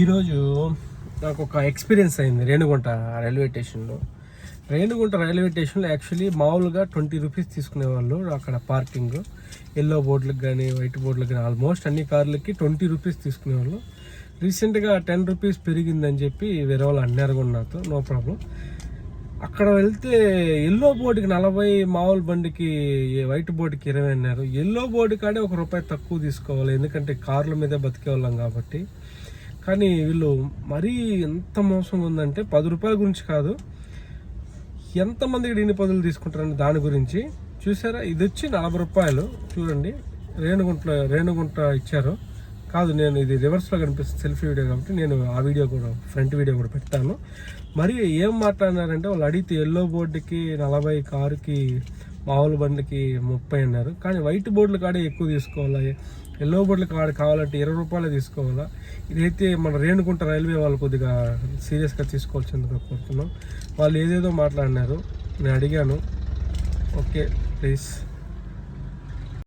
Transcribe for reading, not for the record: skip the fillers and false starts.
ఈరోజు నాకు ఒక ఎక్స్పీరియన్స్ అయింది రేణిగుంట రైల్వే స్టేషన్లో. రేణిగుంట రైల్వే స్టేషన్లో యాక్చువల్లీ మామూలుగా 20 రూపీస్ తీసుకునేవాళ్ళు అక్కడ పార్కింగ్. ఎల్లో బోర్డులకు కానీ వైట్ బోర్డులకు కానీ ఆల్మోస్ట్ అన్ని కార్లకి 20 రూపీస్ తీసుకునేవాళ్ళు. రీసెంట్గా 10 రూపీస్ పెరిగిందని చెప్పి వేరే వాళ్ళు అన్నారు కూడా నాతో. No problem. అక్కడ వెళ్తే ఎల్లో బోర్డుకి 40, మామూలు బండికి వైట్ బోర్డుకి 20 అన్నారు. ఎల్లో బోర్డు కాడే ₹1 తక్కువ తీసుకోవాలి, ఎందుకంటే కార్ల మీదే బతికే వాళ్ళం కాబట్టి. కానీ వీళ్ళు మరీ ఎంత మోసంగా ఉందంటే ₹10 గురించి కాదు, ఎంతమందికి ఎన్ని పదులు తీసుకుంటారని దాని గురించి. చూసారా, ఇది వచ్చి ₹40 చూడండి. రేణిగుంట ఇచ్చారు కాదు, నేను ఇది రివర్స్లో కనిపిస్తుంది సెల్ఫీ వీడియో కాబట్టి నేను ఆ వీడియో కూడా ఫ్రంట్ వీడియో కూడా పెడతాను. మరి ఏం మాట్లాడినారంటే వాళ్ళు అడిగితే ఎల్లో బోర్డుకి 40, కారుకి మామూలు బండికి 30 అన్నారు. కానీ వైట్ బోర్డుల కాడే ఎక్కువ తీసుకోవాలా, ఎల్లో బోర్డుల కాడ కావాలంటే ₹20 తీసుకోవాలా. ఇదైతే మన రేణిగుంట రైల్వే వాళ్ళు కొద్దిగా సీరియస్గా తీసుకోవాల్సిందిగా కోరుతున్నాం. వాళ్ళు ఏదేదో మాట్లాడినారు, నేను అడిగాను. Okay please.